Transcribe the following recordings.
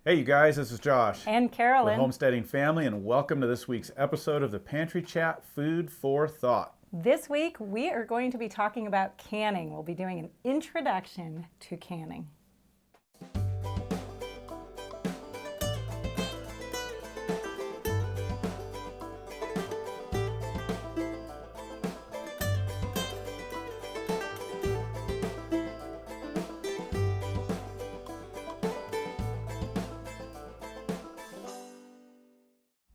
Hey, you guys, this is Josh. And Carolyn. With Homesteading Family, and welcome to this week's episode of the Pantry Chat Food for Thought. This week, we are going to be talking about canning. We'll be doing an introduction to canning.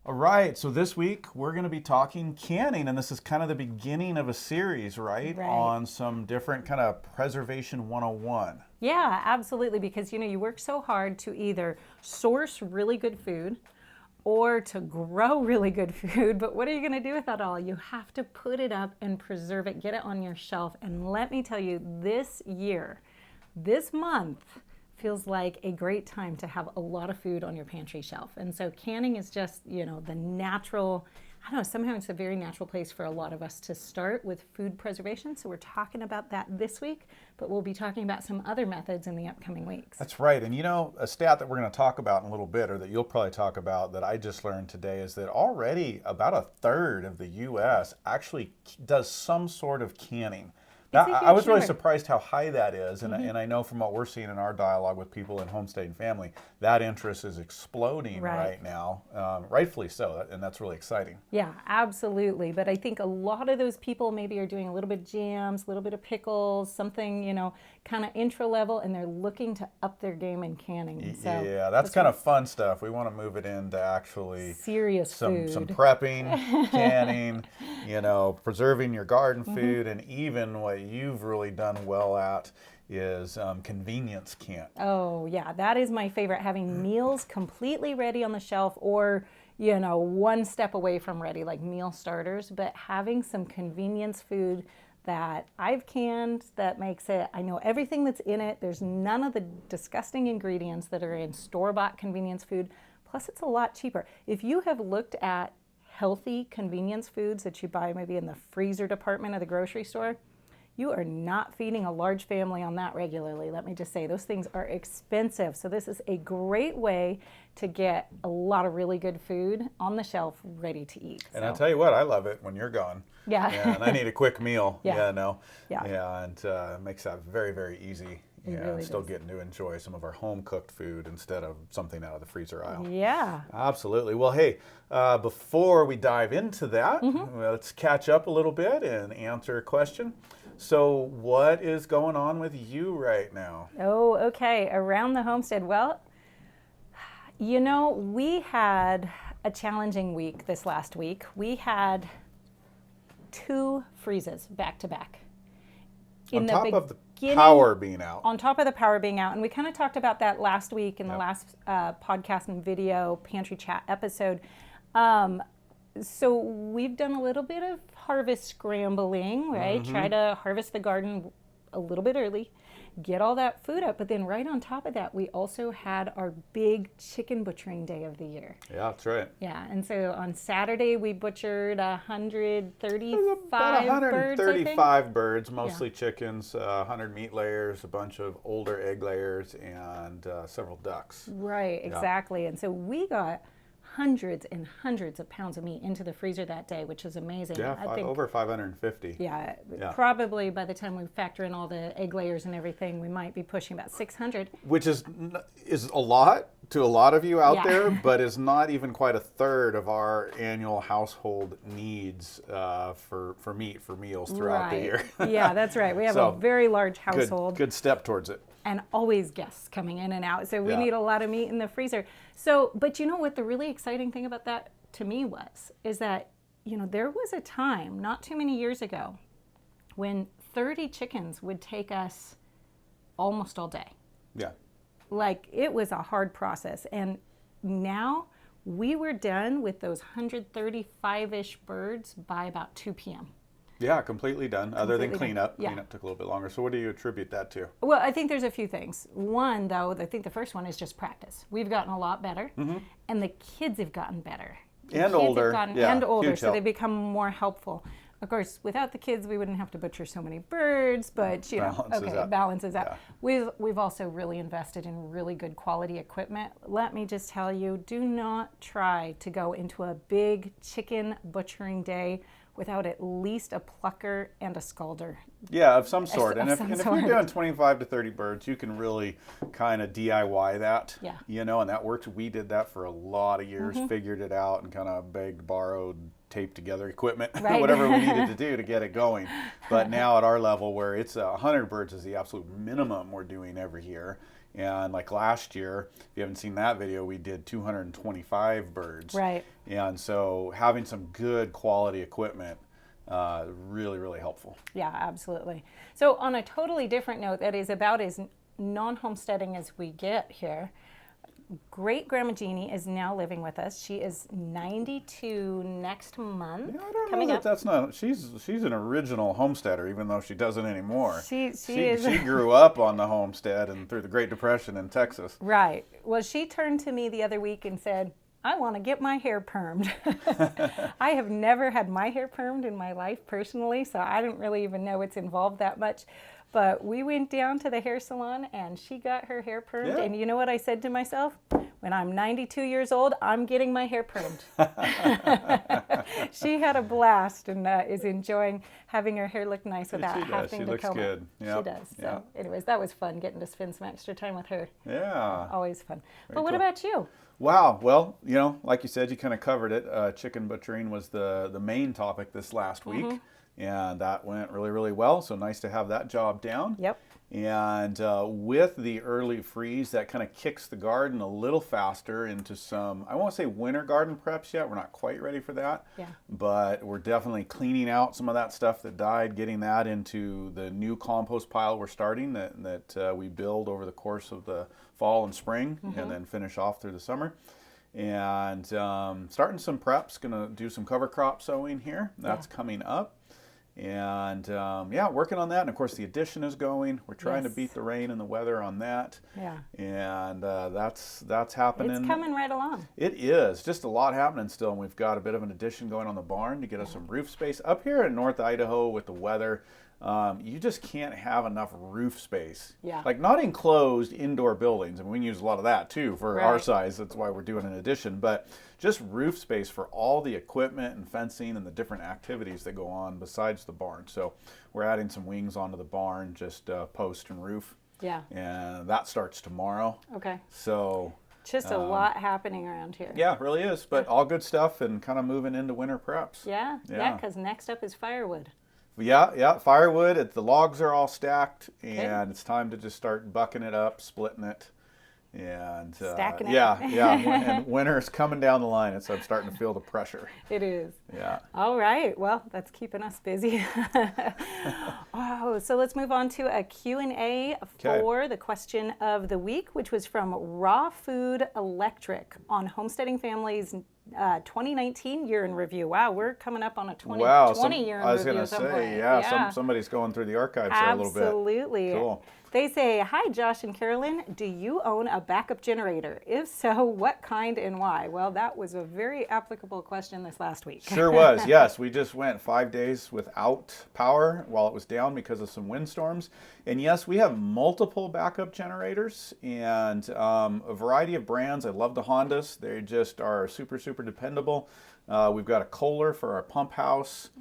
All right, so this week we're going to be talking canning, and this is kind of the beginning of a series, right? On some different kind of preservation 101. Yeah, absolutely, because you work so hard to either source really good food or to grow really good food, but what are you going to do with that all? You have to put it up and preserve it, get it on your shelf, and let me tell you, this year, this month, feels like a great time to have a lot of food on your pantry shelf. And so canning is just, the natural, I don't know, somehow it's a very natural place for a lot of us to start with food preservation. So we're talking about that this week, but we'll be talking about some other methods in the upcoming weeks. That's right. And a stat that we're going to talk about in a little bit, or that you'll probably talk about, that I just learned today, is that already about a third of the U.S. actually does some sort of canning. Now, I was really surprised how high that is, and I know from what we're seeing in our dialogue with people in Homesteading Family, that interest is exploding right now, rightfully so, and that's really exciting. Yeah, absolutely. But I think a lot of those people maybe are doing a little bit of jams, a little bit of pickles, something, kind of intro level, and they're looking to up their game in canning. So yeah, that's kind of fun stuff. We want to move it into actually serious food. Some prepping, canning, preserving your garden food, and even what you've really done well at is convenience can. Oh yeah, that is my favorite, having meals completely ready on the shelf, or one step away from ready, like meal starters, but having some convenience food that I've canned that makes it, I know everything that's in it. There's none of the disgusting ingredients that are in store-bought convenience food. Plus it's a lot cheaper. If you have looked at healthy convenience foods that you buy maybe in the freezer department of the grocery store, you are not feeding a large family on that regularly. Let me just say, those things are expensive. So this is a great way to get a lot of really good food on the shelf ready to eat. And I'll tell you what, I love it when you're gone. Yeah. And I need a quick meal. Yeah. And it makes that very, very easy. Really still getting to enjoy some of our home-cooked food instead of something out of the freezer aisle. Yeah. Absolutely. Well, hey, before we dive into that, let's catch up a little bit and answer a question. So what is going on with you right now? Oh, okay. Around the homestead. Well, we had a challenging week this last week. We had 2 freezes back to back. On top of the power being out. On top of the power being out. And we kind of talked about that last week in the last podcast and video Pantry Chat episode. So we've done a little bit of harvest scrambling, right? Try to harvest the garden a little bit early, get all that food up. But then right on top of that, we also had our big chicken butchering day of the year. Yeah, that's right. Yeah, and so on Saturday, we butchered 135 about 135 birds, birds, mostly chickens, 100 meat layers, a bunch of older egg layers, and several ducks. Right, exactly. And so we got hundreds and hundreds of pounds of meat into the freezer that day, which is amazing. Yeah, I think, over 550. Yeah, probably by the time we factor in all the egg layers and everything, we might be pushing about 600. Which is a lot to a lot of you out there, but is not even quite a third of our annual household needs for meat, for meals throughout the year. Yeah, that's right. We have a very large household. Good step towards it. And always guests coming in and out. So we need a lot of meat in the freezer. So, but you know what the really exciting thing about that to me is that, there was a time not too many years ago when 30 chickens would take us almost all day. Yeah. Like, it was a hard process. And now we were done with those 135-ish birds by about 2 p.m. Yeah, completely done, other than cleanup. Yeah. Cleanup took a little bit longer. So what do you attribute that to? Well, I think there's a few things. One, though, I think the first one is just practice. We've gotten a lot better, and the kids have gotten better. And older. And older, so they become more helpful. Of course, without the kids, we wouldn't have to butcher so many birds, but Balances out. balances out. Yeah. We've also really invested in really good quality equipment. Let me just tell you, do not try to go into a big chicken butchering day without at least a plucker and a scalder. Yeah, of some sort. Of And some if sort. you're doing 25 to 30 birds, you can really kind of DIY that. Yeah. You know, and that works. We did that for a lot of years, figured it out, and kind of begged, borrowed, taped together equipment, Right. whatever we needed to do to get it going. But now at our level, where it's 100 birds is the absolute minimum we're doing every year. And like last year, if you haven't seen that video, we did 225 birds. Right. And so having some good quality equipment, really, really helpful. Yeah, absolutely. So on a totally different note, that is about as non-homesteading as we get here, great Grandma Jeannie is now living with us. She is 92 next month. Yeah, I don't coming know up. that's not. She's an original homesteader, even though she doesn't anymore. She is. She grew up on the homestead and through the Great Depression in Texas. Right. Well, she turned to me the other week and said, I want to get my hair permed. I have never had my hair permed in my life personally, so I don't really even know what's involved that much. But we went down to the hair salon and she got her hair permed. Yeah. And you know what I said to myself? When I'm 92 years old, I'm getting my hair permed. She had a blast and is enjoying having her hair look nice without She does. having She to looks comb it. good. Yep. She does. So Yep. anyways, that was fun getting to spend some extra time with her. Yeah. Always fun. Very But what cool. about you? Wow. Well, you know, like you said, you kind of covered it. Chicken butchering was the main topic this last week, and that went really, really well. So nice to have that job down. Yep. And with the early freeze, that kind of kicks the garden a little faster into some, I won't say winter garden preps yet. We're not quite ready for that. Yeah. But we're definitely cleaning out some of that stuff that died, getting that into the new compost pile we're starting that we build over the course of the fall and spring and then finish off through the summer. And starting some preps, going to do some cover crop sowing here. That's coming up. And yeah, working on that. And of course, the addition is going. We're trying to Yes. beat the rain and the weather on that. Yeah. And that's happening. It's coming right along. It is. Just a lot happening still. And we've got a bit of an addition going on the barn to get us some roof space. Up here in North Idaho with the weather, you just can't have enough roof space. Yeah. Like not enclosed indoor buildings. And we can use a lot of that too for our Right. size. That's why we're doing an addition. But just roof space for all the equipment and fencing and the different activities that go on besides the barn. So we're adding some wings onto the barn, just post and roof. Yeah. And that starts tomorrow. Okay. So Just a lot happening around here. yeah, it really is. But all good stuff and kind of moving into winter preps. Yeah. Yeah. Yeah. Because next up is firewood. Yeah, firewood. The logs are all stacked, and it's time to just start bucking it up, splitting it, and Stacking it. Yeah. And winter's coming down the line, and so I'm starting to feel the pressure. It is. Yeah. All right. Well, that's keeping us busy. Oh, so let's move on to a Q&A for the question of the week, which was from Raw Food Electric on Homesteading Families 2019 year in review. Wow, we're coming up on a 2020 year in I was review going at to some say, point. yeah, somebody's going through the archives there a little bit. Absolutely. Cool. They say, hi, Josh and Carolyn. Do you own a backup generator? If so, what kind and why? Well, that was a very applicable question this last week. Sure was, yes. We just went 5 days without power while it was down because of some windstorms. And yes, we have multiple backup generators and a variety of brands. I love the Hondas. They just are super, super dependable. We've got a Kohler for our pump house,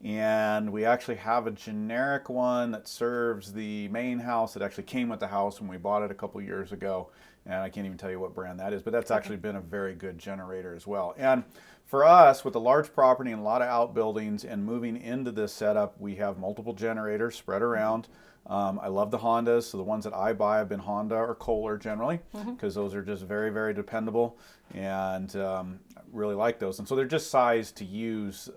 and we actually have a generic one that serves the main house. It actually came with the house when we bought it a couple years ago, and I can't even tell you what brand that is, but that's actually been a very good generator as well. And for us, with a large property and a lot of outbuildings and moving into this setup, we have multiple generators spread around. I love the Hondas, so the ones that I buy have been Honda or Kohler generally, because those are just very, very dependable, and really like those. And so they're just sized to use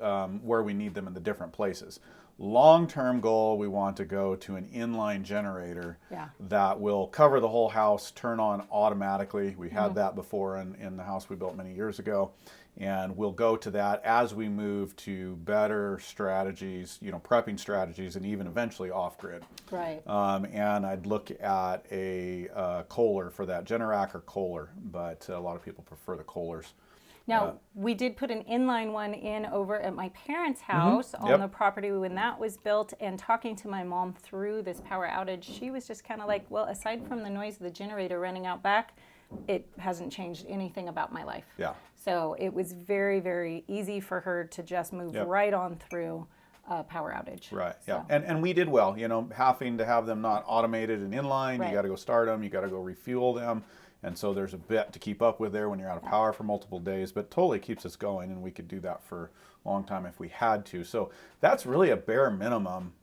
where we need them in the different places. Long-term goal, we want to go to an inline generator that will cover the whole house, turn on automatically. We had that before in the house we built many years ago. And we'll go to that as we move to better strategies, prepping strategies, and even eventually off-grid. Right. And I'd look at a Kohler for that, Generac or Kohler, but a lot of people prefer the Kohlers. Now, we did put an inline one in over at my parents' house on the property when that was built, and talking to my mom through this power outage, she was just kind of like, well, aside from the noise of the generator running out back, it hasn't changed anything about my life. Yeah. So it was very, very easy for her to just move right on through a power outage. Right, So. yeah. And we did well, you know, having to have them not automated and inline. You got to go start them, you got to go refuel them. And so there's a bit to keep up with there when you're out of power for multiple days, but totally keeps us going, and we could do that for a long time if we had to. So that's really a bare minimum.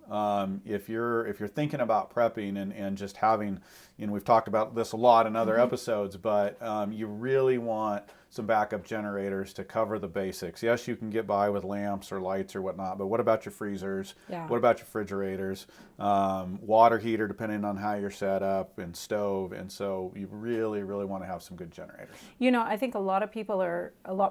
If you're thinking about prepping and just having, you know, we've talked about this a lot in other episodes, but you really want some backup generators to cover the basics. Yes, you can get by with lamps or lights or whatnot, but what about your freezers? Yeah. What about your refrigerators? Water heater, depending on how you're set up, and stove. And so you really, really want to have some good generators. You know, I think a lot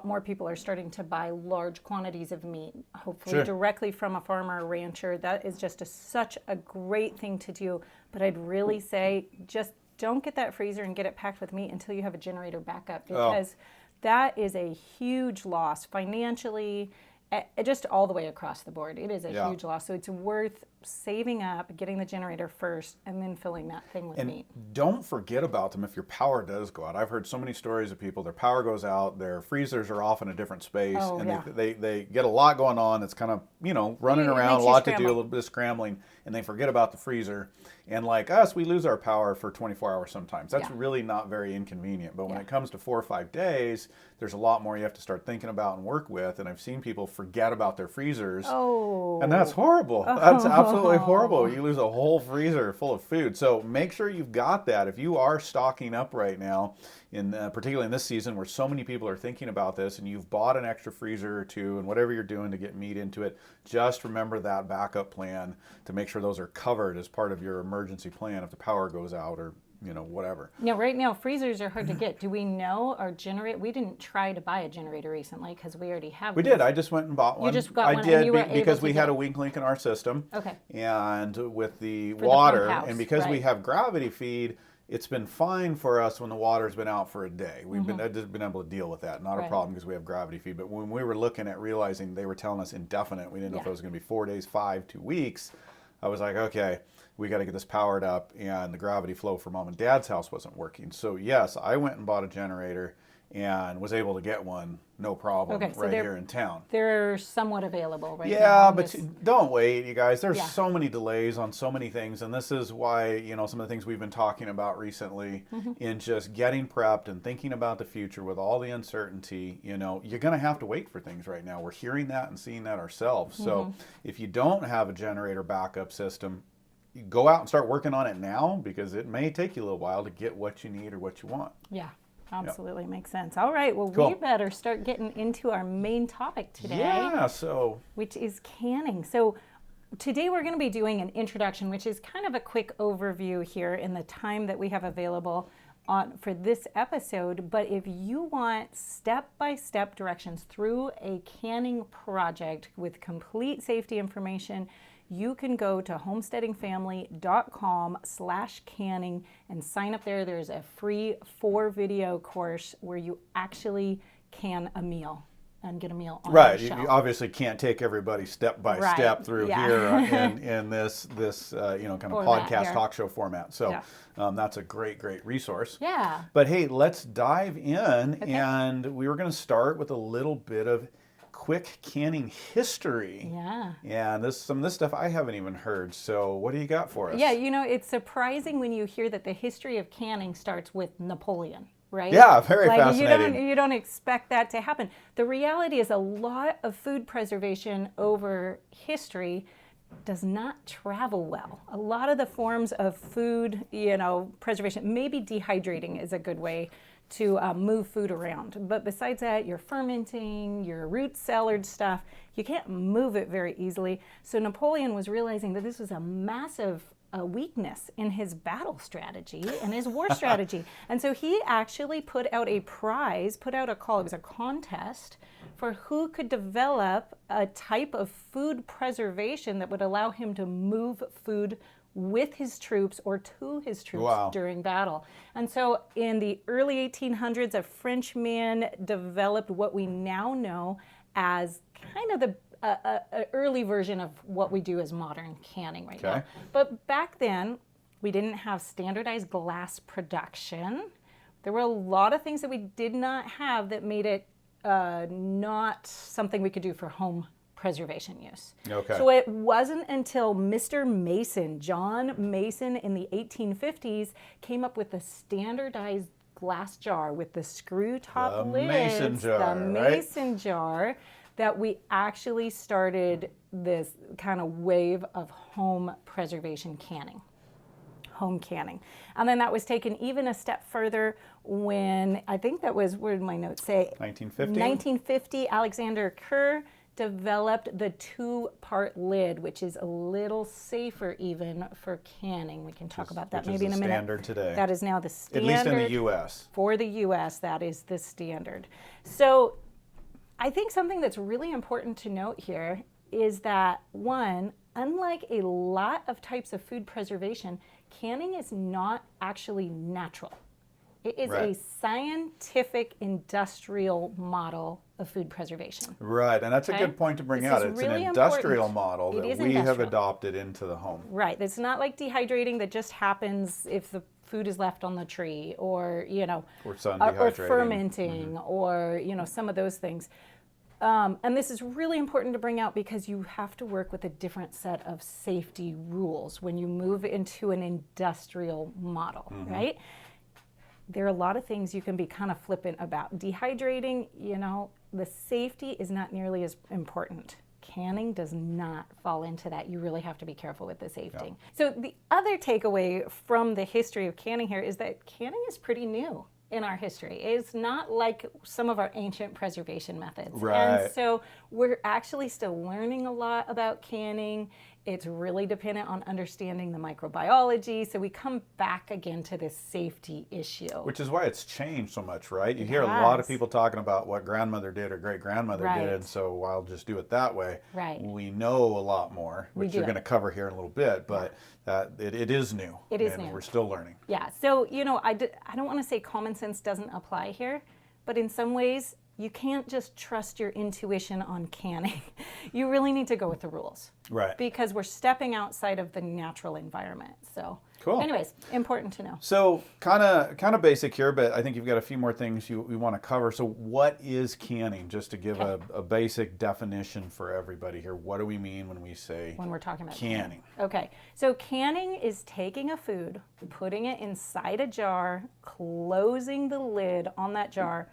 more people are starting to buy large quantities of meat, hopefully directly from a farmer or rancher. That is just such a great thing to do. But I'd really say just don't get that freezer and get it packed with meat until you have a generator backup, because that is a huge loss financially, just all the way across the board. It is a huge loss. So it's worth saving up, getting the generator first, and then filling that thing with meat. Don't forget about them if your power does go out. I've heard so many stories of people, their power goes out, their freezers are off in a different space, they get a lot going on. It's kind of, you know, running around, a lot to do, a little bit of scrambling, and they forget about the freezer. And like us, we lose our power for 24 hours sometimes. That's really not very inconvenient. But when it comes to 4 or 5 days, there's a lot more you have to start thinking about and work with. And I've seen people forget about their freezers. And that's horrible. That's absolutely horrible. You lose a whole freezer full of food. So make sure you've got that. If you are stocking up right now, particularly in this season where so many people are thinking about this, and you've bought an extra freezer or two, and whatever you're doing to get meat into it, just remember that backup plan to make sure those are covered as part of your emergency plan if the power goes out, or, you know, whatever. Now, right now, freezers are hard to get. Do we know our generator? We didn't try to buy a generator recently because we already have We did. I just went and bought one. You just got one, I did, and you were able because to we get had a it. weak link in our system. Okay. And with the For the water, pump house, and because we right. have gravity feed, it's been fine for us when the water's been out for a day. We've been able to deal with that. Not a problem because we have gravity feed. But when we were looking at realizing they were telling us indefinite, we didn't know if it was going to be 4 days, 5, 2 weeks. I was like, okay, we got to get this powered up, and the gravity flow for Mom and Dad's house wasn't working. So yes, I went and bought a generator and was able to get one, no problem, right here in town. They're somewhat available right now. Yeah, but don't wait, you guys. There's so many delays on so many things, and this is why, you know, some of the things we've been talking about recently in just getting prepped and thinking about the future with all the uncertainty. You know, you're going to have to wait for things right now. We're hearing that and seeing that ourselves. So if you don't have a generator backup system, you go out and start working on it now, because it may take you a little while to get what you need or what you want. Yeah. Absolutely makes sense. All right, well, we better start getting into our main topic today. Yeah, which is canning. So today we're going to be doing an introduction, which is kind of a quick overview here in the time that we have available for this episode. But if you want step-by-step directions through a canning project with complete safety information, you can go to homesteadingfamily.com/canning and sign up there. There's a free 4-video course where you actually can a meal and get a meal on your shelf. You obviously can't take everybody step by step through here in this you know, kind of podcast talk show format. So that's a great resource. Yeah. But hey, let's dive in, and we were going to start with a little bit of quick canning history. Yeah. And some of this stuff I haven't even heard. So what do you got for us? Yeah, you know, it's surprising when you hear that the history of canning starts with Napoleon, right? Yeah, very fascinating. You don't expect that to happen. The reality is a lot of food preservation over history does not travel well. A lot of the forms of food, you know, preservation, maybe dehydrating is a good way to move food around. But besides that, your fermenting, your root cellar stuff, you can't move it very easily. So Napoleon was realizing that this was a massive weakness in his battle strategy and his war strategy. And so he actually put out a prize, put out a call, it was a contest for who could develop a type of food preservation that would allow him to move food with his troops or to his troops Wow. during battle. And so in the early 1800s, a Frenchman developed what we now know as kind of the early version of what we do as modern canning right now. But back then, we didn't have standardized glass production. There were a lot of things that we did not have that made it not something we could do for home preservation use. So it wasn't until Mr. Mason, John Mason, in the 1850s came up with a standardized glass jar with the screw top lids, Mason jar, the Mason jar, that we actually started this kind of wave of home preservation canning. Home canning. And then that was taken even a step further when, I think that was, where did my notes say? 1950? 1950, Alexander Kerr developed the 2-part lid, which is a little safer even for canning. We can talk about that maybe in a minute. Standard today. That is now the standard. At least in the U.S. For the U.S., that is the standard. So I think something that's really important to note here is that, one, unlike a lot of types of food preservation, canning is not actually natural. It is a scientific industrial model of food preservation. Right, and that's a good point to bring out. It's really an industrial important. model that It we is have adopted into the home. Right, it's not like dehydrating that just happens if the food is left on the tree, or or fermenting, or some of those things. And this is really important to bring out because you have to work with a different set of safety rules when you move into an industrial model, right? There are a lot of things you can be kind of flippant about. Dehydrating, the safety is not nearly as important. Canning does not fall into that. You really have to be careful with the safety. So the other takeaway from the history of canning here is that canning is pretty new in our history. It's not like some of our ancient preservation methods. Right. And so we're actually still learning a lot about canning. It's really dependent on understanding the microbiology. So we come back again to this safety issue. Which is why it's changed so much, right? You hear a lot of people talking about what grandmother did or great-grandmother did, so I'll just do it that way. Right. We know a lot more, which you're going to cover here in a little bit, but it is new. It is and new. We're still learning. Yeah, so, I don't want to say common sense doesn't apply here, but in some ways, you can't just trust your intuition on canning. You really need to go with the rules. Right. Because we're stepping outside of the natural environment. So, anyways, important to know. So, kind of basic here, but I think you've got a few more things we want to cover. So, what is canning? Just to give a basic definition for everybody here. What do we mean when we say when we're talking about canning? Okay, so canning is taking a food, putting it inside a jar, closing the lid on that jar,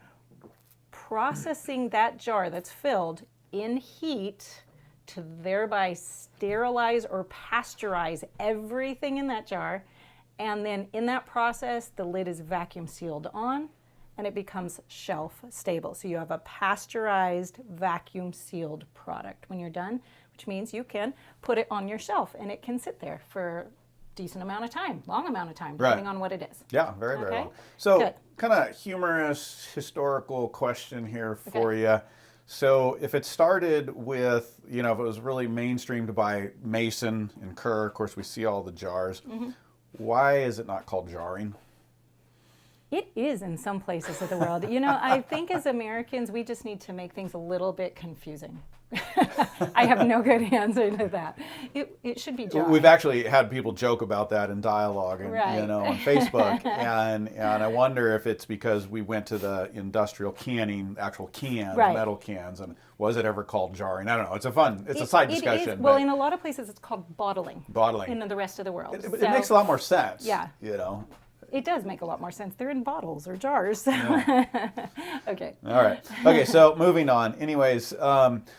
processing that jar that's filled in heat to thereby sterilize or pasteurize everything in that jar. And then in that process, the lid is vacuum sealed on and it becomes shelf stable. So you have a pasteurized, vacuum sealed product when you're done, which means you can put it on your shelf and it can sit there for decent amount of time, long amount of time, depending on what it is. Yeah, very, very long. So, kind of humorous historical question here for you. So, if it started with, if it was really mainstreamed by Mason and Kerr, of course, we see all the jars. Why is it not called jarring? It is in some places of the world. I think as Americans, we just need to make things a little bit confusing. I have no good answer to that. It should be jarring. We've actually had people joke about that in dialogue, and, on Facebook, and I wonder if it's because we went to the industrial canning, actual cans, metal cans, and was it ever called jarring? I don't know. It's a side discussion. It is. Well, in a lot of places, it's called bottling. Bottling. In the rest of the world. It makes a lot more sense. Yeah. It does make a lot more sense. They're in bottles or jars. Okay. All right. Okay, so moving on. Anyways,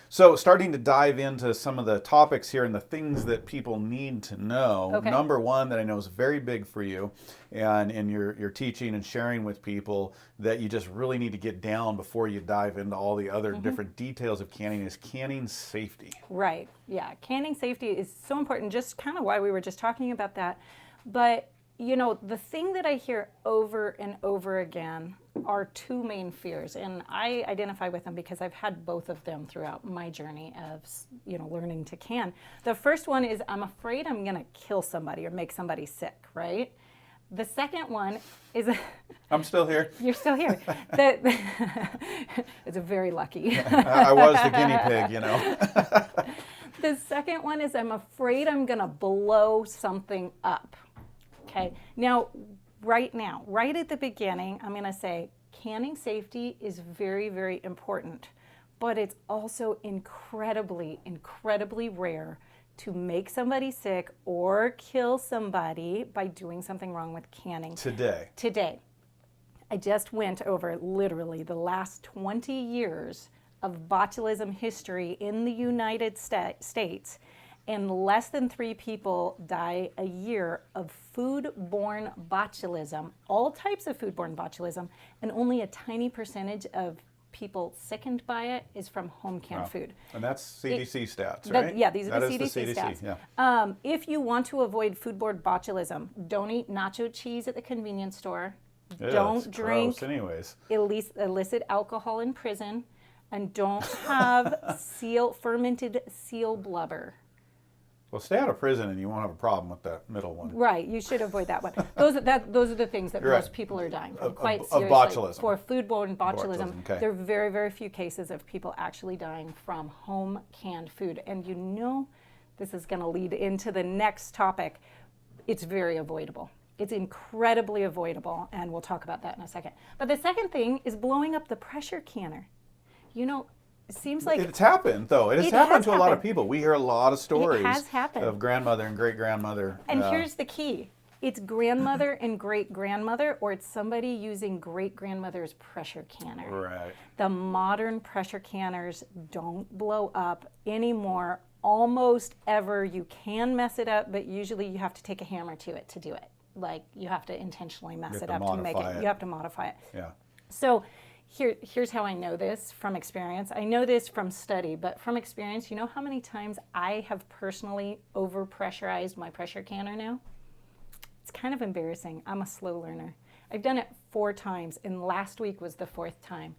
so starting to dive into some of the topics here and the things that people need to know. Number one that I know is very big for you and in your teaching and sharing with people that you just really need to get down before you dive into all the other different details of canning is canning safety. Right. Yeah. Canning safety is so important, just kind of why we were just talking about that. But the thing that I hear over and over again are two main fears, and I identify with them because I've had both of them throughout my journey of, learning to can. The first one is I'm afraid I'm going to kill somebody or make somebody sick, right? The second one is I'm still here. You're still here. It's very lucky. I was the guinea pig, The second one is I'm afraid I'm going to blow something up. Okay. Now, right at the beginning, I'm going to say canning safety is very, very important, but it's also incredibly, incredibly rare to make somebody sick or kill somebody by doing something wrong with canning. Today. I just went over literally the last 20 years of botulism history in the United States, and less than 3 people die a year of foodborne botulism, all types of foodborne botulism, and only a tiny percentage of people sickened by it is from home canned food. And that's CDC stats, right? Yeah, these are that the is CDC stats. Yeah. If you want to avoid foodborne botulism, don't eat nacho cheese at the convenience store. Don't drink anyways. illicit alcohol in prison, and don't have fermented seal blubber. Well, stay out of prison and you won't have a problem with that middle one. Right, you should avoid that one. Those are the things that most people are dying from, quite seriously. Of botulism. For foodborne botulism, okay. there are very, very few cases of people actually dying from home canned food. And this is going to lead into the next topic. It's very avoidable. It's incredibly avoidable, and we'll talk about that in a second. But the second thing is blowing up the pressure canner. It seems like it's happened, though. It has happened to a lot of people. We hear a lot of stories of grandmother and great-grandmother. And here's the key. It's grandmother and great-grandmother, or it's somebody using great-grandmother's pressure canner. Right. The modern pressure canners don't blow up anymore almost ever. You can mess it up, but usually you have to take a hammer to it to do it. Like, you have to intentionally mess it up to make it. You have to modify it. Yeah. So here's how I know this from experience. I know this from study, but from experience, you know how many times I have personally overpressurized my pressure canner now? It's kind of embarrassing. I'm a slow learner. I've done it 4 times, and last week was the 4th time.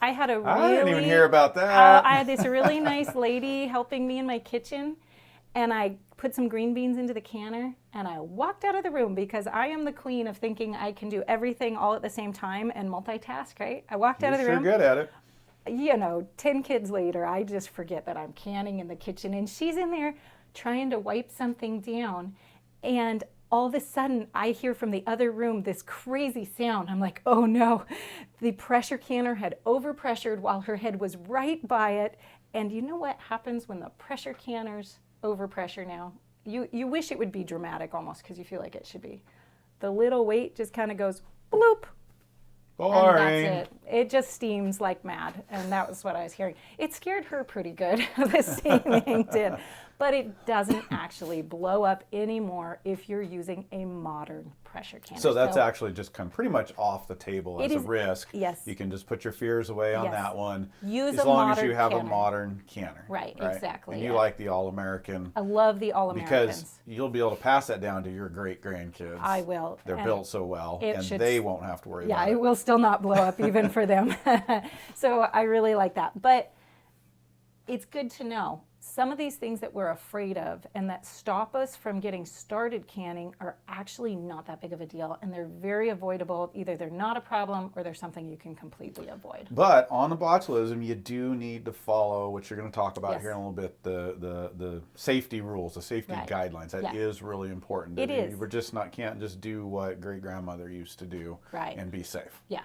I didn't even hear about that. I had this really nice lady helping me in my kitchen, and I put some green beans into the canner, and I walked out of the room because I am the queen of thinking I can do everything all at the same time and multitask, right? I walked out of the room. You're good at it. 10 kids later, I just forget that I'm canning in the kitchen, and she's in there trying to wipe something down, and all of a sudden, I hear from the other room this crazy sound. I'm like, oh no, the pressure canner had overpressured while her head was right by it. And you know what happens when the pressure canners overpressure now? You wish it would be dramatic almost because you feel like it should be. The little weight just kind of goes bloop. Boring. And that's it. It just steams like mad. And that was what I was hearing. It scared her pretty good, the steaming did. But it doesn't actually blow up anymore if you're using a modern pressure canner. So that's actually just pretty much off the table as a risk. Yes. You can just put your fears away on that one. Use as long as you have a modern canner. Right, exactly. And you like the All-American. I love the All-Americans. Because you'll be able to pass that down to your great-grandkids. I will. They're built so well, and they won't have to worry about it. Yeah, it will still not blow up even for them. So I really like that. But it's good to know. Some of these things that we're afraid of and that stop us from getting started canning are actually not that big of a deal, and they're very avoidable. Either they're not a problem or they're something you can completely avoid. But on the botulism, you do need to follow, which you're going to talk about here in a little bit, the safety rules, the safety guidelines. That is really important. It is. We're just can't just do what great-grandmother used to do and be safe. Yeah.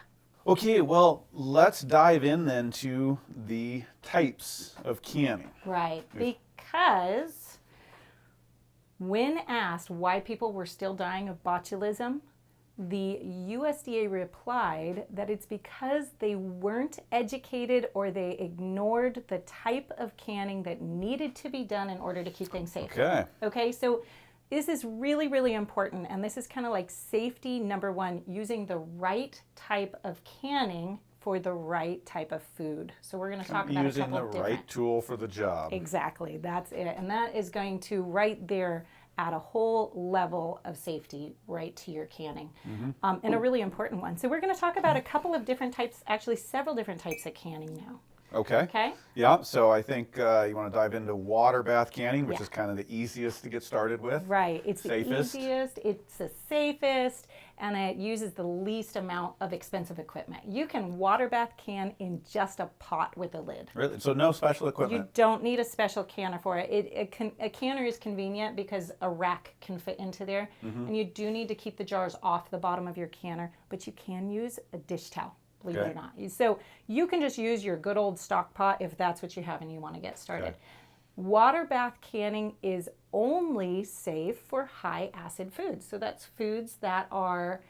Okay, well, let's dive in then to the types of canning. Right, because when asked why people were still dying of botulism, the USDA replied that it's because they weren't educated or they ignored the type of canning that needed to be done in order to keep things safe. Okay, so this is really, really important, and this is kind of like safety number 1, using the right type of canning for the right type of food. So we're going to talk about a couple of using the right tool for the job. Exactly, that's it. And that is going to right there add a whole level of safety right to your canning, and a really important one. So we're going to talk about a couple of different types, actually several different types of canning now. Okay. Okay? Yeah, so I think you want to dive into water bath canning, which Yeah. is kind of the easiest to get started with. Right. It's Safest. the easiest, it's the safest, and it uses the least amount of expensive equipment. You can water bath can in just a pot with a lid. Really? So no special You equipment. don't need a special canner for it. A canner is convenient because a rack can fit into there, and you do need to keep the jars off the bottom of your canner, but you can use a dish towel. Believe it or not. So you can just use your good old stock pot if that's what you have and you want to get started. Okay. Water bath canning is only safe for high acid foods. So that's foods that are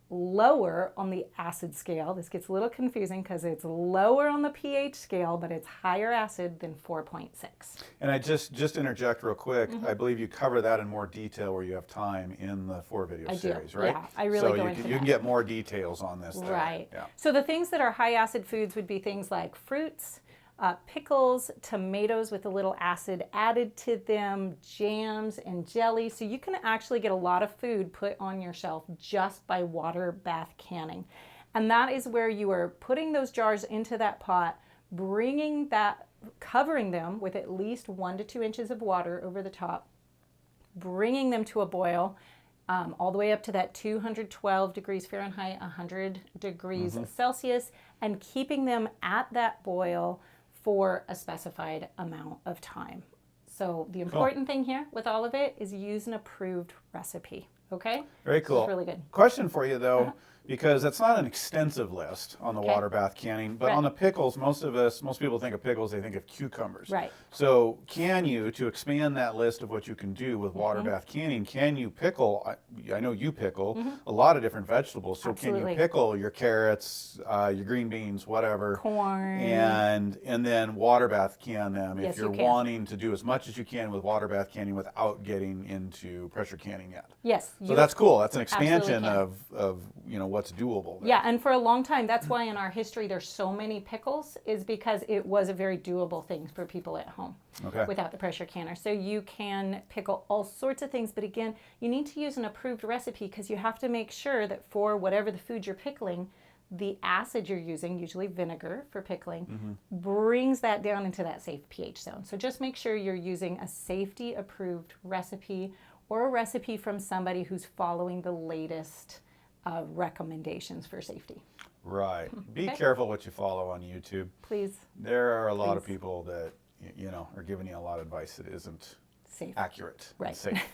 lower on the acid scale. This gets a little confusing because it's lower on the pH scale, but it's higher acid than 4.6. And I just interject real quick. I believe you cover that in more detail where you have time in the 4-video I do. series, right? Yeah, I really so go you into can, you can that. get more details on this. There. Right. Yeah. So the things that are high acid foods would be things like fruits, pickles, tomatoes with a little acid added to them, jams and jelly. So you can actually get a lot of food put on your shelf just by water bath canning. And that is where you are putting those jars into that pot, covering them with at least 1 to 2 inches of water over the top, bringing them to a boil, all the way up to that 212 degrees Fahrenheit, 100 degrees Celsius, and keeping them at that boil for a specified amount of time. So the important thing here with all of it is use an approved recipe. Okay? Very cool. It's really good. Question for you though, because it's not an extensive list on the Okay. water bath canning, but Right. on the pickles, most people think of pickles, they think of cucumbers. Right. So can you, to expand that list of what you can do with water Mm-hmm. bath canning, can you pickle, I know you pickle a lot of different vegetables, so can Absolutely. you pickle your carrots, your green beans, whatever, Corn. and then water bath can them Yes, if you're you can. wanting to do as much as you can with water bath canning without getting into pressure canning yet. Yes. So that's cool. That's an absolutely expansion can. of what's doable there. Yeah, and for a long time, that's why in our history there's so many pickles, is because it was a very doable thing for people at home Okay. without the pressure canner. So you can pickle all sorts of things, but again, you need to use an approved recipe because you have to make sure that for whatever the food you're pickling, the acid you're using, usually vinegar for pickling, brings that down into that safe pH zone. So just make sure you're using a safety approved recipe or a recipe from somebody who's following the latest recommendations for safety. Right. Be Okay. careful what you follow on YouTube. Please, There are a lot of Please. people that are giving you a lot of advice that isn't safe. accurate. and Right. Safe.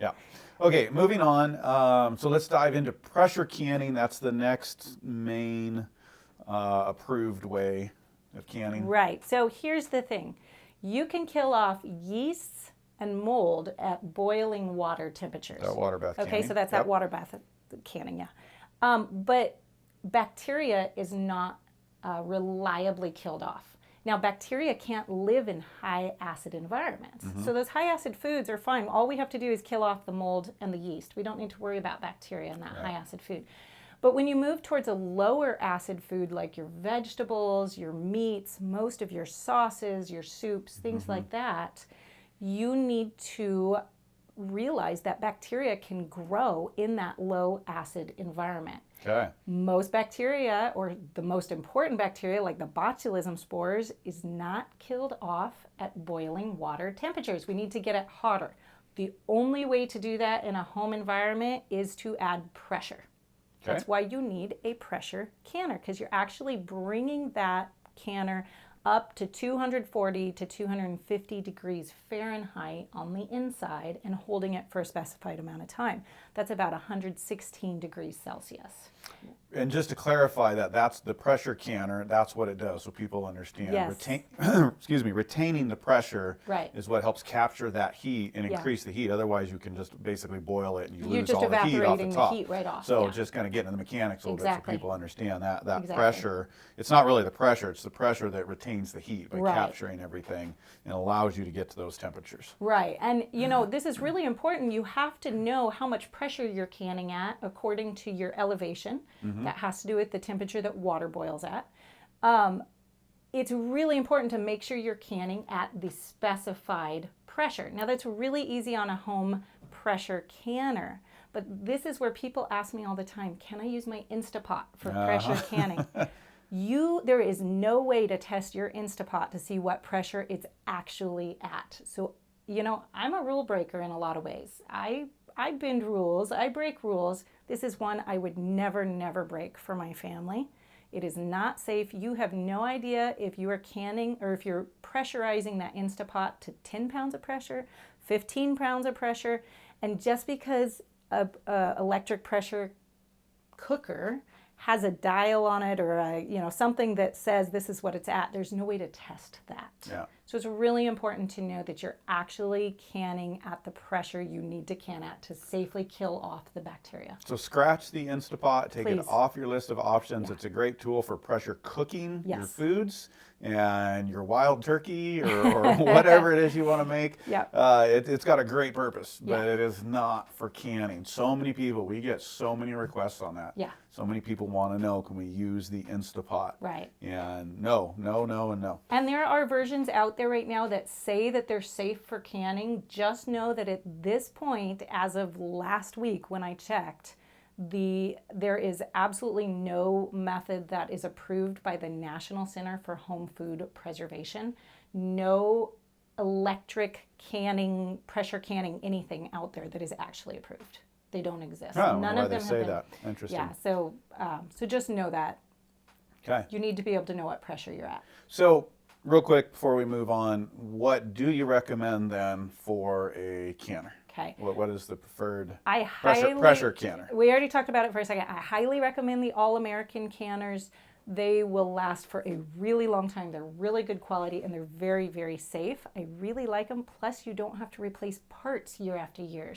Yeah. Okay. Moving on. So let's dive into pressure canning. That's the next main approved way of canning. Right. So here's the thing. You can kill off yeasts and mold at boiling water temperatures. That water bath Okay, canning. so that's Yep. that water bath canning, yeah. But bacteria is not reliably killed off. Now, bacteria can't live in high acid environments. So those high acid foods are fine. All we have to do is kill off the mold and the yeast. We don't need to worry about bacteria in that high acid food. But when you move towards a lower acid food like your vegetables, your meats, most of your sauces, your soups, things like that, you need to realize that bacteria can grow in that low acid environment. Okay. Most bacteria, or the most important bacteria like the botulism spores, is not killed off at boiling water temperatures. We need to get it hotter. The only way to do that in a home environment is to add pressure. Okay. That's why you need a pressure canner, because you're actually bringing that canner up to 240 to 250 degrees Fahrenheit on the inside and holding it for a specified amount of time. That's about 116 degrees Celsius. And just to clarify that, that's the pressure canner. That's what it does, so people understand. Yes. Retaining the pressure Right. is what helps capture that heat and Yeah. increase the heat. Otherwise, you can just basically boil it and you You're lose just all the heat off the evaporating the top. heat right off, So yeah. just kind of getting into the mechanics a little Exactly. bit so people understand that Exactly. pressure. It's not really the pressure; it's the pressure that retains the heat by Right. capturing everything and allows you to get to those temperatures. Right. And this is really important. You have to know how much pressure you're canning at according to your elevation. That has to do with the temperature that water boils at. It's really important to make sure you're canning at the specified pressure. Now, that's really easy on a home pressure canner. But this is where people ask me all the time, can I use my Instapot for pressure canning? There is no way to test your Instapot to see what pressure it's actually at. So, I'm a rule breaker in a lot of ways. I bend rules, I break rules. This is one I would never break for my family. It is not safe. You have no idea if you are canning or if you're pressurizing that Instapot to 10 pounds of pressure, 15 pounds of pressure, and just because a electric pressure cooker has a dial on it or something that says this is what it's at, there's no way to test that. Yeah. So it's really important to know that you're actually canning at the pressure you need to can at to safely kill off the bacteria. So scratch the Instapot, take Please. it off your list of options. It's a great tool for pressure cooking your foods and your wild turkey or whatever it is you want to make. Yep. It's got a great purpose, but it is not for canning. So many people, we get so many requests on that. Yeah. So many people want to know, can we use the Instapot? Right. And no, and no. And there are versions out there right now that say that they're safe for canning. Just know that at this point, as of last week when I checked, there is absolutely no method that is approved by the National Center for Home Food Preservation. No electric canning, pressure canning, anything out there that is actually approved. They don't exist. Oh, None why of them they have say been. that. Interesting. Yeah. So just know that. Okay. You need to be able to know what pressure you're at. So, real quick before we move on, what do you recommend then for a canner? Okay. What is the preferred pressure canner? We already talked about it for a second. I highly recommend the All-American canners. They will last for a really long time. They're really good quality and they're very, very safe. I really like them. Plus, you don't have to replace parts year after year.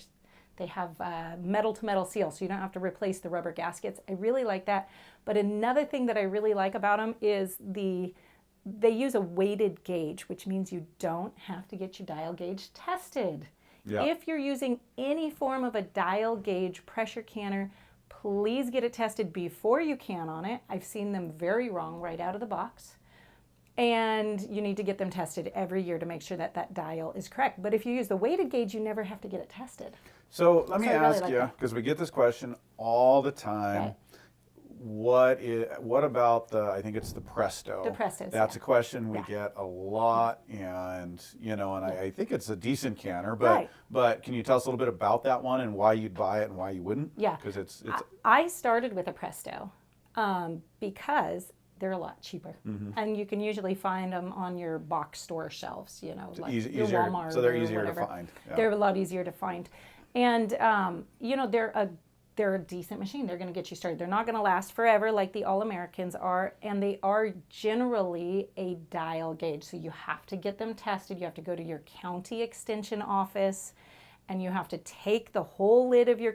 They have metal-to-metal seal, so you don't have to replace the rubber gaskets. I really like that. But another thing that I really like about them is they use a weighted gauge, which means you don't have to get your dial gauge tested. Yeah. If you're using any form of a dial gauge pressure canner, please get it tested before you can on it. I've seen them very wrong right out of the box. And you need to get them tested every year to make sure that that dial is correct. But if you use the weighted gauge, you never have to get it tested. So let me ask you, because we get this question all the time. Okay. What about I think it's the Presto. The Prestos. That's a question we get a lot, and I think it's a decent canner, but can you tell us a little bit about that one and why you'd buy it and why you wouldn't? Yeah. Because it's I started with a Presto because they're a lot cheaper, and you can usually find them on your box store shelves. Like your Walmart. So they're easier whatever. to find. Yeah. They're a lot easier to find, and they're a decent machine. They're going to get you started. They're not going to last forever like the All-Americans are, and they are generally a dial gauge. So you have to get them tested. You have to go to your county extension office, and you have to take the whole lid of your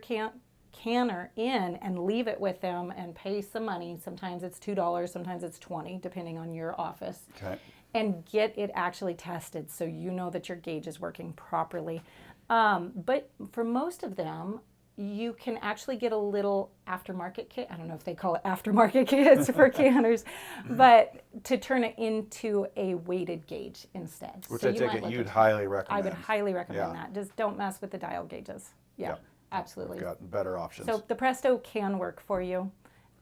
canner in and leave it with them and pay some money. Sometimes it's $2, sometimes it's $20, depending on your office. Okay. And get it actually tested so you know that your gauge is working properly. But for most of them, you can actually get a little aftermarket kit. I don't know if they call it aftermarket kits for canners, but to turn it into a weighted gauge instead. Which I take it you'd highly recommend. I would highly recommend that. Just don't mess with the dial gauges. Yeah, absolutely. We've got better options. So the Presto can work for you.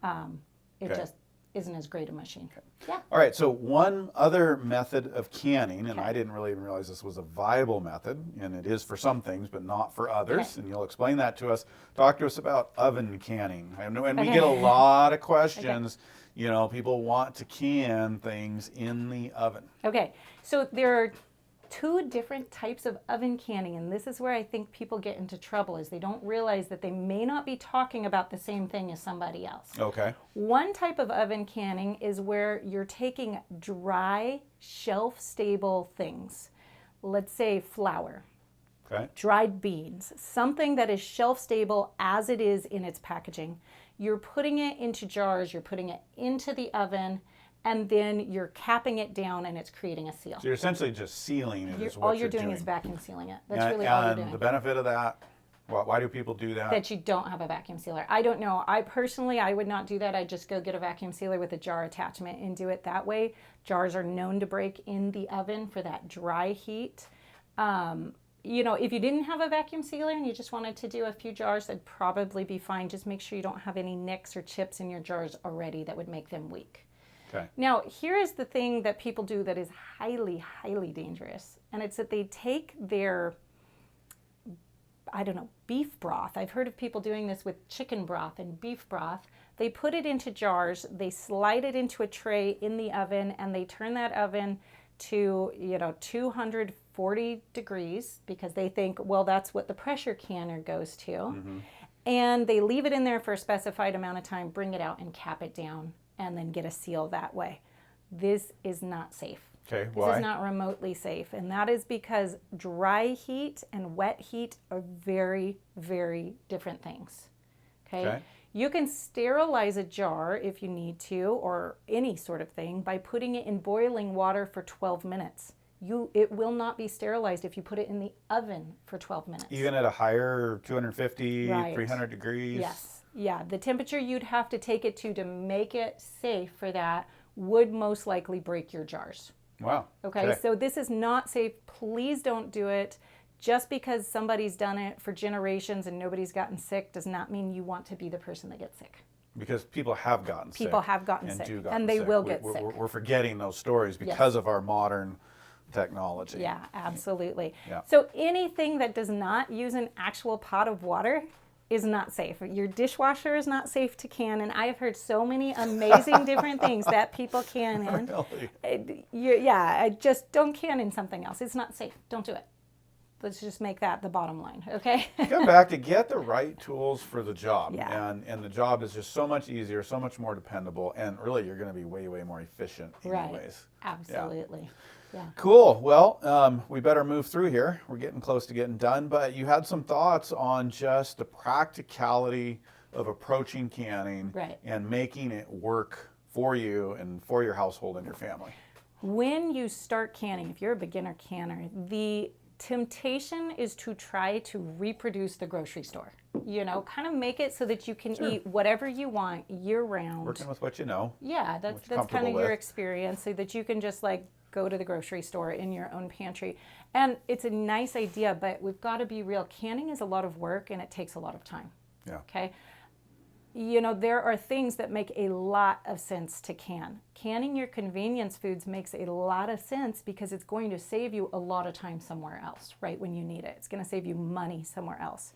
It just isn't as great a machine. Okay. Yeah. All right, so one other method of canning, and I didn't really even realize this was a viable method, and it is for some things, but not for others, and you'll explain that to us. Talk to us about oven canning. And we get a lot of questions, people want to can things in the oven. Okay, so there are two different types of oven canning, and this is where I think people get into trouble, is they don't realize that they may not be talking about the same thing as somebody else. Okay. One type of oven canning is where you're taking dry, shelf-stable things. Let's say flour, dried beans, something that is shelf-stable as it is in its packaging. You're putting it into jars, you're putting it into the oven, and then you're capping it down and it's creating a seal. So you're essentially just sealing it. All you're doing is vacuum sealing it. That's really all you're doing. And the benefit of that, why do people do that? That you don't have a vacuum sealer. I don't know. I would not do that. I'd just go get a vacuum sealer with a jar attachment and do it that way. Jars are known to break in the oven for that dry heat. if you didn't have a vacuum sealer and you just wanted to do a few jars, that'd probably be fine. Just make sure you don't have any nicks or chips in your jars already that would make them weak. Okay. Now, here is the thing that people do that is highly, highly dangerous. And it's that they take their, beef broth. I've heard of people doing this with chicken broth and beef broth. They put it into jars, they slide it into a tray in the oven, and they turn that oven to 240 degrees because they think, well, that's what the pressure canner goes to. Mm-hmm. And they leave it in there for a specified amount of time, bring it out and cap it down, and then get a seal that way. This is not safe. Okay, why? This is not remotely safe. And that is because dry heat and wet heat are very, very different things. Okay? You can sterilize a jar if you need to, or any sort of thing, by putting it in boiling water for 12 minutes. It will not be sterilized if you put it in the oven for 12 minutes. Even at a higher 250, Right. 300 degrees? Yes. Yeah. The temperature you'd have to take it to make it safe for that would most likely break your jars. Wow. Okay. So this is not safe. Please don't do it. Just because somebody's done it for generations and nobody's gotten sick does not mean you want to be the person that gets sick. Because people have gotten sick. People have gotten sick. And And they will get sick. We're forgetting those stories because of our modern technology. Yeah, absolutely. Yeah. So anything that does not use an actual pot of water is not safe. Your dishwasher is not safe to can, and I've heard so many amazing different things that people can in. Really? I just don't can in something else. It's not safe. Don't do it. Let's just make that the bottom line, okay? Come back to get the right tools for the job. Yeah. And the job is just so much easier, so much more dependable, and really you're going to be way, way more efficient anyways. Right. Absolutely. Yeah. Cool. Well, we better move through here. We're getting close to getting done, but you had some thoughts on just the practicality of approaching canning and making it work for you and for your household and your family. When you start canning, if you're a beginner canner, the temptation is to try to reproduce the grocery store. Kind of make it so that you can eat whatever you want year round. Working with what you know. Yeah, that's kind of your experience, so that you can just go to the grocery store in your own pantry. And it's a nice idea, but we've got to be real. Canning is a lot of work and it takes a lot of time. Yeah. Okay. There are things that make a lot of sense to can. Canning your convenience foods makes a lot of sense because it's going to save you a lot of time somewhere else, right when you need it. It's going to save you money somewhere else.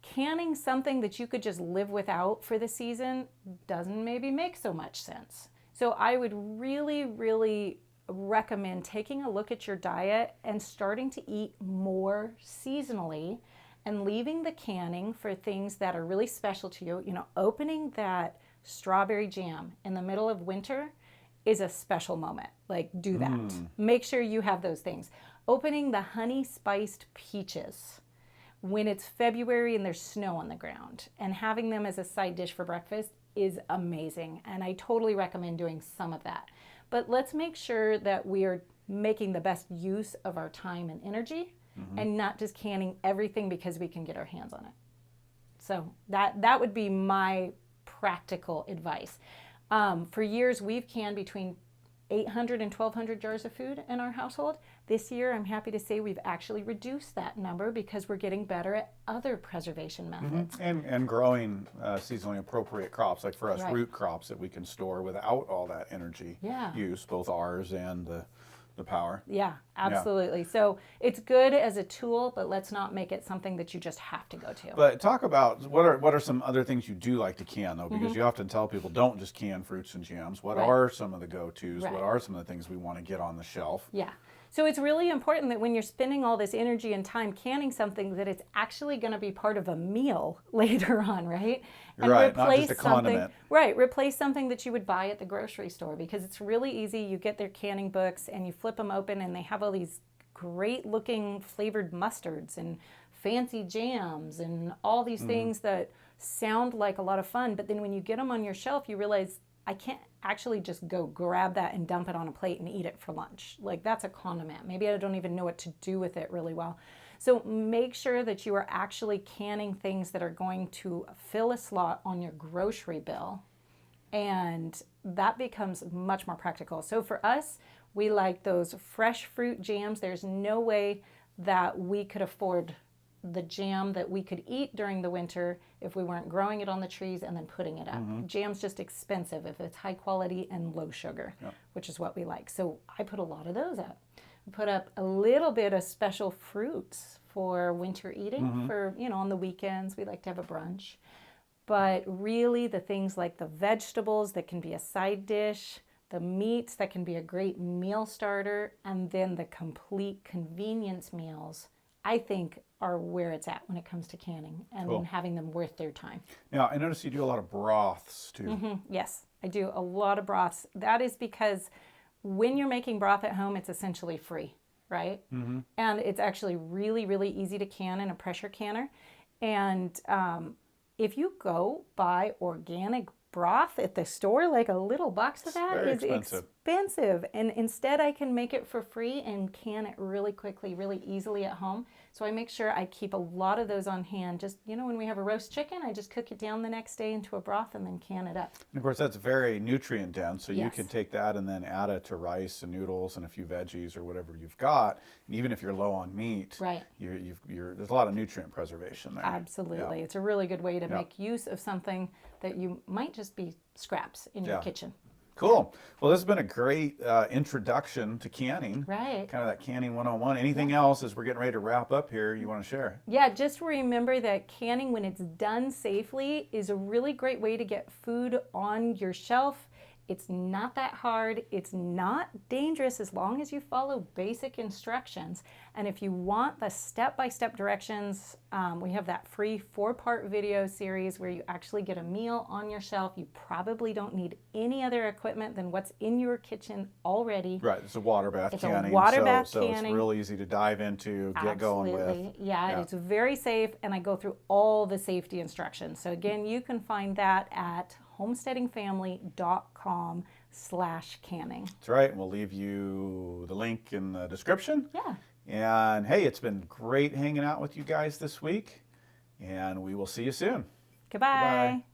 Canning something that you could just live without for the season doesn't maybe make so much sense. So I would really, really recommend taking a look at your diet and starting to eat more seasonally, and leaving the canning for things that are really special to you. Opening that strawberry jam in the middle of winter is a special moment. Do that. Make sure you have those things. Opening the honey spiced peaches when it's February and there's snow on the ground, and having them as a side dish for breakfast is amazing. And I totally recommend doing some of that. But let's make sure that we are making the best use of our time and energy, and not just canning everything because we can get our hands on it. So that would be my practical advice. For years, we've canned between 800 and 1,200 jars of food in our household. This year, I'm happy to say we've actually reduced that number because we're getting better at other preservation methods. And growing seasonally appropriate crops, like for us, root crops that we can store without all that energy use, both ours and the power. Yeah, absolutely. Yeah. So it's good as a tool, but let's not make it something that you just have to go to. But talk about what are some other things you do like to can, though, because you often tell people don't just can fruits and jams. What are some of the go-tos? What are some of the things we want to get on the shelf? Yeah. So it's really important that when you're spending all this energy and time canning something, that it's actually going to be part of a meal later on, right? And right, not just a condiment. Right, replace something that you would buy at the grocery store, because it's really easy. You get their canning books and you flip them open and they have all these great looking flavored mustards and fancy jams and all these things that sound like a lot of fun. But then when you get them on your shelf, you realize I can't actually just go grab that and dump it on a plate and eat it for lunch. That's a condiment. Maybe I don't even know what to do with it really well. So make sure that you are actually canning things that are going to fill a slot on your grocery bill, and that becomes much more practical. So for us, we like those fresh fruit jams. There's no way that we could afford the jam that we could eat during the winter if we weren't growing it on the trees and then putting it up. Jam's just expensive if it's high quality and low sugar, which is what we like. So I put a lot of those up. I put up a little bit of special fruits for winter eating for, on the weekends. We like to have a brunch. But really the things like the vegetables that can be a side dish, the meats that can be a great meal starter, and then the complete convenience meals, I think are where it's at when it comes to canning and having them worth their time. Now, I notice you do a lot of broths too. Yes, I do a lot of broths. That is because when you're making broth at home, it's essentially free, right? And it's actually really, really easy to can in a pressure canner. And if you go buy organic broth at the store, like a little box of that is expensive. And instead I can make it for free and can it really quickly, really easily at home. So I make sure I keep a lot of those on hand. Just, when we have a roast chicken, I just cook it down the next day into a broth and then can it up. And of course, that's very nutrient dense. So you can take that and then add it to rice and noodles and a few veggies or whatever you've got. And even if you're low on meat, right, there's a lot of nutrient preservation there. Absolutely. Yeah. It's a really good way to make use of something that you might just be scraps in your kitchen. Cool. Well, this has been a great introduction to canning. Right. Kind of that canning 101. Anything else as we're getting ready to wrap up here you want to share? Yeah, just remember that canning, when it's done safely, is a really great way to get food on your shelf. It's not that hard. It's not dangerous as long as you follow basic instructions. And if you want the step-by-step directions, we have that free 4-part video series where you actually get a meal on your shelf. You probably don't need any other equipment than what's in your kitchen already. Right, it's a waterbath canning. It's a waterbath so canning. It's real easy to dive into, get going with. Yeah, it's very safe, and I go through all the safety instructions. So again, you can find that at homesteadingfamily.com/canning. That's right. And we'll leave you the link in the description. Yeah. And hey, it's been great hanging out with you guys this week. And we will see you soon. Goodbye. Goodbye.